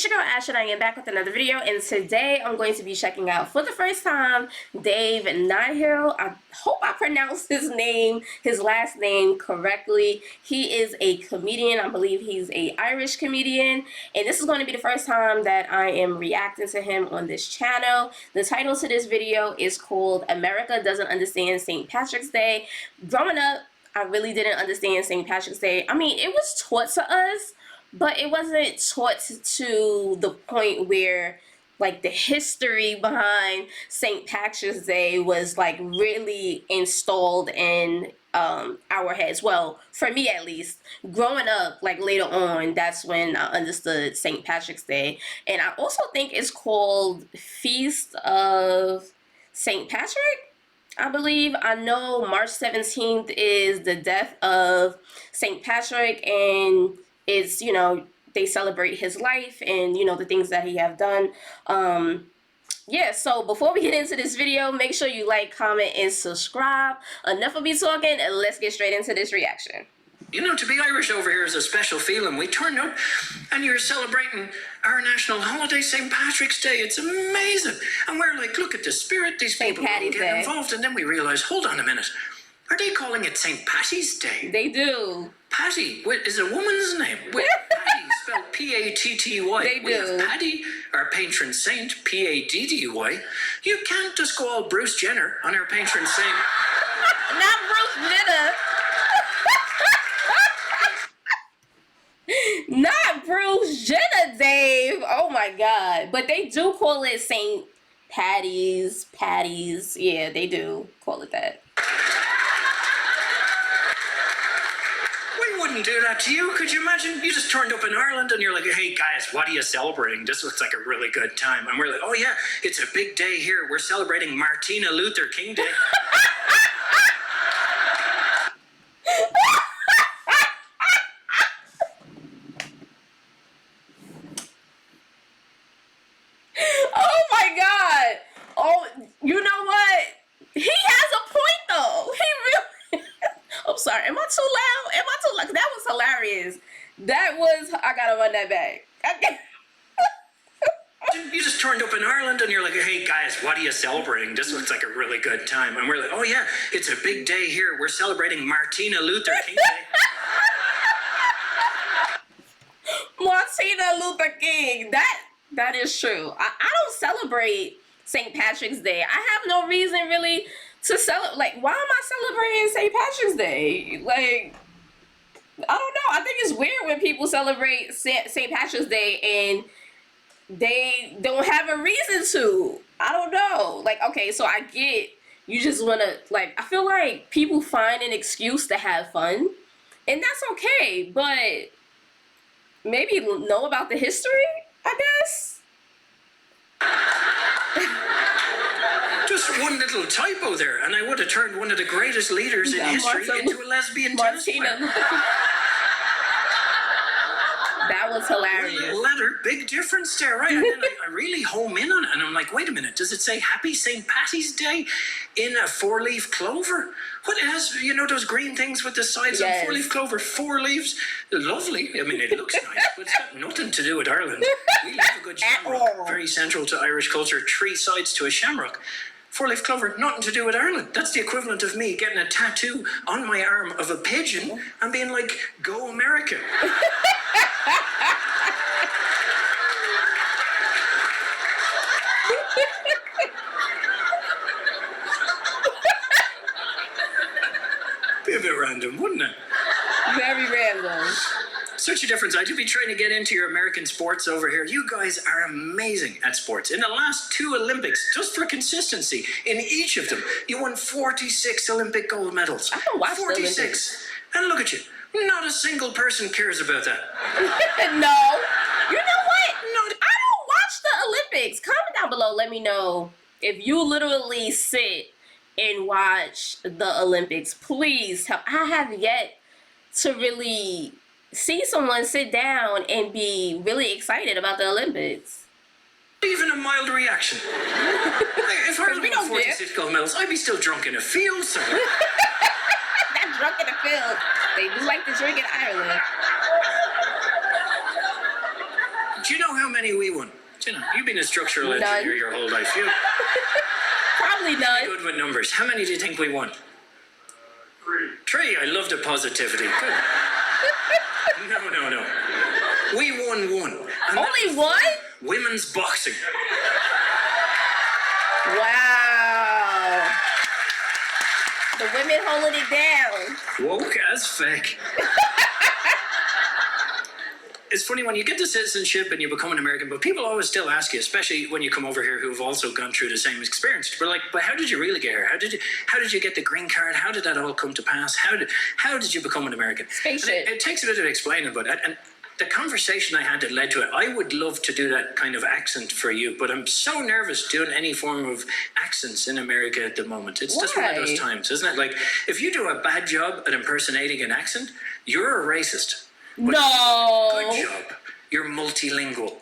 It's your girl Ash and I am back with another video, and today I'm going to be checking out for the first time Dave Nihill. I hope I pronounced his last name correctly. He is a comedian. I believe he's an Irish comedian, and this is going to be the first time that I am reacting to him on this channel. The title to this video is called America Doesn't Understand St. Patrick's Day. Growing up, I really didn't understand St. Patrick's Day. I mean, it was taught to us, but it wasn't taught to the point where like the history behind St. Patrick's Day was like really installed in our heads. Well, for me at least, growing up, like later on, that's when I understood St. Patrick's Day. And I also think it's called Feast of St. Patrick, I believe. I know March 17th is the death of St. Patrick, and it's, you know, they celebrate his life and, you know, the things that he have done. Yeah, so before we get into this video, make sure you like, comment, and subscribe. Enough of me talking, and let's get straight into this reaction. You know, to be Irish over here is a special feeling. We turned up and you're celebrating our national holiday, St. Patrick's Day. It's amazing. And we're like, look at the spirit, these people get involved. And then we realize, hold on a minute. Are they calling it St. Patty's Day? They do. Patty is a woman's name. With Patty, spelled P-A-T-T-Y. They do. We have Paddy, our patron saint, P-A-D-D-Y. You can't just go all Bruce Jenner on our patron saint. Not Bruce Jenner. Not Bruce Jenner, Dave. Oh my God. But they do call it St. Patty's. Yeah, they do call it that. We wouldn't do that to you. Could you imagine? You just turned up in Ireland and you're like, hey guys, what are you celebrating? This looks like a really good time. And we're like, oh yeah, it's a big day here. We're celebrating Martin Luther King Day. Oh my God. Oh, you know what? He has a point though. He really... I'm sorry. Am I too loud? Am I too loud? That was hilarious. That was... I gotta run that back. You just turned up in Ireland and you're like, hey guys, what are you celebrating? This looks like a really good time. And we're like, oh yeah, it's a big day here. We're celebrating Martin Luther King Day. Martin Luther King. That is true. I don't celebrate St. Patrick's Day. I have no reason really to celebrate. Like, why am I celebrating St. Patrick's Day? Like, I don't know. I think it's weird when people celebrate St. Patrick's Day and they don't have a reason to. I don't know. Like, okay, so I get you just want to, like, I feel like people find an excuse to have fun, and that's okay, but maybe know about the history, I guess. Just one little typo there, and I would have turned one of the greatest leaders in history into a lesbian tennis player. That was hilarious. Little letter, big difference there, right? And then I really home in on it, and I'm like, wait a minute, does it say Happy St. Patty's Day in a 4-leaf clover? What, it has, you know, those green things with the sides on 4-leaf clover, 4 leaves? Lovely. I mean, it looks nice, but it's got nothing to do with Ireland. We love a good shamrock, very central to Irish culture, 3 sides to a shamrock. 4-leaf clover, nothing to do with Ireland. That's the equivalent of me getting a tattoo on my arm of a pigeon and being like, go America. Be a bit random, wouldn't it? Very random. Such a difference. I do be trying to get into your American sports over here. You guys are amazing at sports. In the last 2 Olympics, just for consistency, in each of them, you won 46 Olympic gold medals. I don't watch 46. The Olympics. And look at you. Not a single person cares about that. No. You know what? No, I don't watch the Olympics. Comment down below. Let me know if you literally sit and watch the Olympics. Please tell. I have yet to really see someone sit down and be really excited about the Olympics. Even a mild reaction. If I won 46 gold medals, I'd be still drunk in a field somewhere. Not drunk in a field. They do like to drink in Ireland. Do you know how many we won? You know, you've been a structural engineer your whole life. You Probably none. good with numbers. How many do you think we won? Three. I love the positivity. Good. No. We won one. And Only one? Women's boxing. Wow. The women holding it down. Woke as feck. It's funny when you get the citizenship and you become an American, but people always still ask you, especially when you come over here who've also gone through the same experience. We're like, but how did you really get here? How did you get the green card? How did that all come to pass? How did you become an American? It takes a bit of explaining, but and the conversation I had that led to it, I would love to do that kind of accent for you, but I'm so nervous doing any form of accents in America at the moment. It's just one of those times, isn't it? Like, if you do a bad job at impersonating an accent, you're a racist. But no. Good job. You're multilingual.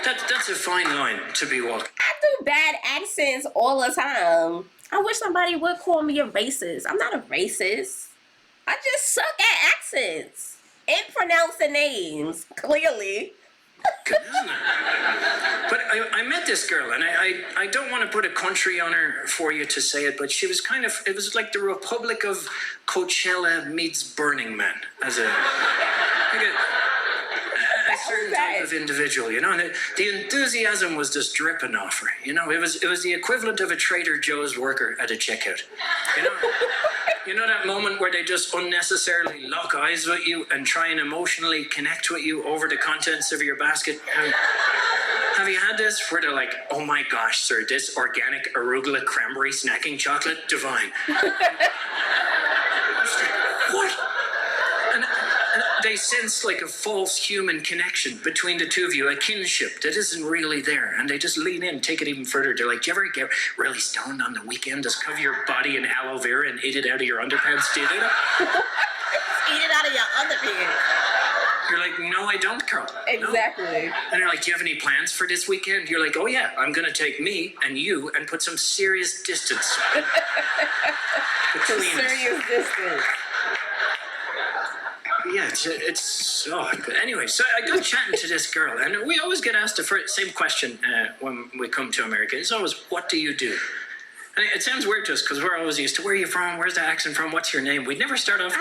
That's a fine line to be walking. I do bad accents all the time. I wish somebody would call me a racist. I'm not a racist. I just suck at accents and pronouncing names, clearly. Good, isn't it? But I met this girl, and I don't want to put a country on her for you to say it, but she was it was like the Republic of Coachella meets Burning Man, as a certain type of individual, you know, and the enthusiasm was just dripping off her. You know, it was the equivalent of a Trader Joe's worker at a checkout. You know that moment where they just unnecessarily lock eyes with you and try and emotionally connect with you over the contents of your basket? Have you had this where they're like, oh my gosh, sir, this organic arugula cranberry snacking chocolate, divine. What? And they sense like a false human connection between the two of you, a kinship that isn't really there, and they just lean in, take it even further. They're like, do you ever get really stoned on the weekend? Just cover your body in aloe vera and eat it out of your underpants? Do you do that? Eat it out of your underpants. You're like, no, I don't, Carl. Exactly. No. And they're like, do you have any plans for this weekend? You're like, oh yeah, I'm going to take me and you and put some serious distance between us. Serious distance. Yeah, it's but anyway, so I got chatting to this girl, and we always get asked the same question when we come to America. It's always, what do you do? And it sounds weird to us because we're always used to, where are you from? Where's the accent from? What's your name? We'd never start off.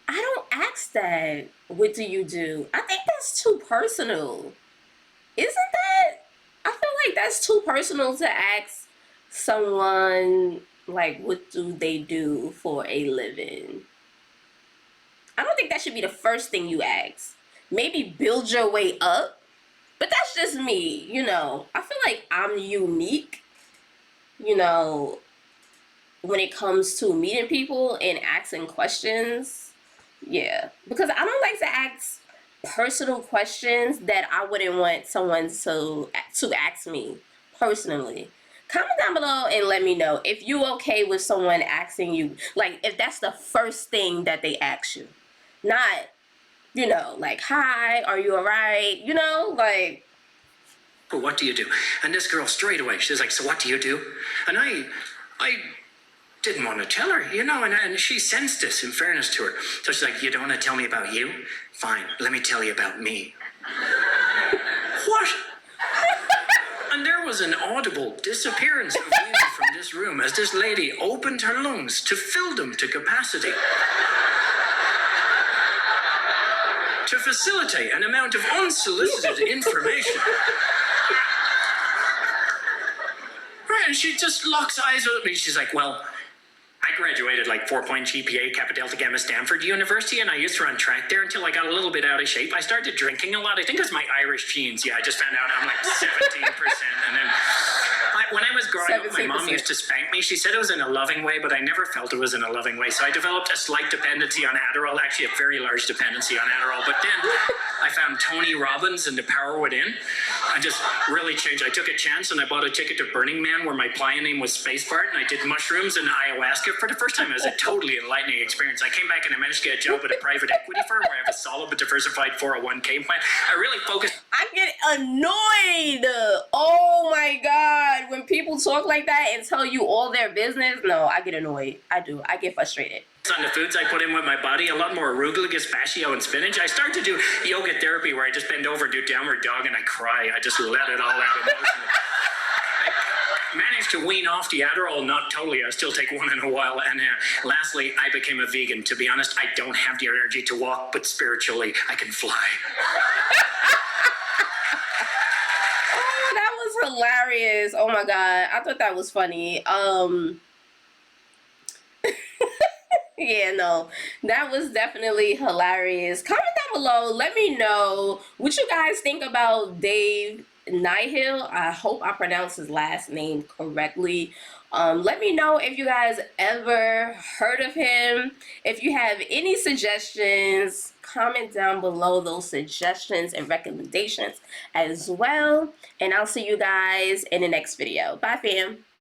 I don't ask that. What do you do? I think that's too personal. Isn't that? I feel like that's too personal to ask someone, like, what do they do for a living? I don't think that should be the first thing you ask. Maybe build your way up. But that's just me, you know. I feel like I'm unique, you know, when it comes to meeting people and asking questions. Yeah. Because I don't like to ask personal questions that I wouldn't want someone to ask me personally. Comment down below and let me know if you okay with someone asking you, like, if that's the first thing that they ask you. Not, you know, like, hi, are you all right? You know, like. But what do you do? And this girl straight away, she's like, so what do you do? And I didn't want to tell her, you know, and she sensed this, in fairness to her. So she's like, you don't want to tell me about you? Fine, let me tell you about me. What? And there was an audible disappearance of wind from this room as this lady opened her lungs to fill them to capacity. To facilitate an amount of unsolicited information. Right, and she just locks eyes with me. She's like, well, I graduated like 4-point GPA, Kappa Delta Gamma Stanford University, and I used to run track there until I got a little bit out of shape. I started drinking a lot. I think it was my Irish genes. Yeah, I just found out I'm like 17%. And then when I was growing up, my mom used to spank me. She said it was in a loving way, but I never felt it was in a loving way. So I developed a slight dependency on Adderall, actually a very large dependency on Adderall. But then I found Tony Robbins and The Power Within. I just really changed. I took a chance and I bought a ticket to Burning Man where my playa name was Spacepart, and I did mushrooms and ayahuasca for the first time. It was a totally enlightening experience. I came back and I managed to get a job at a private equity firm where I have a solid but diversified 401k plan. I really focused. I get annoyed. Oh my God. When people talk like that and tell you all their business, no, I get annoyed. I do. I get frustrated. On the foods I put in with my body, a lot more arugula, gazpacho, and spinach. I start to do yoga therapy where I just bend over, do downward dog, and I cry. I just let it all out emotionally. I managed to wean off the Adderall, not totally. I still take one in a while. And lastly, I became a vegan. To be honest, I don't have the energy to walk, but spiritually, I can fly. Oh, that was hilarious. Oh my God. I thought that was funny. Yeah, no, that was definitely hilarious. Comment down below. Let me know what you guys think about Dave Nihill. I hope I pronounced his last name correctly. Let me know if you guys ever heard of him. If you have any suggestions, comment down below those suggestions and recommendations as well. And I'll see you guys in the next video. Bye, fam.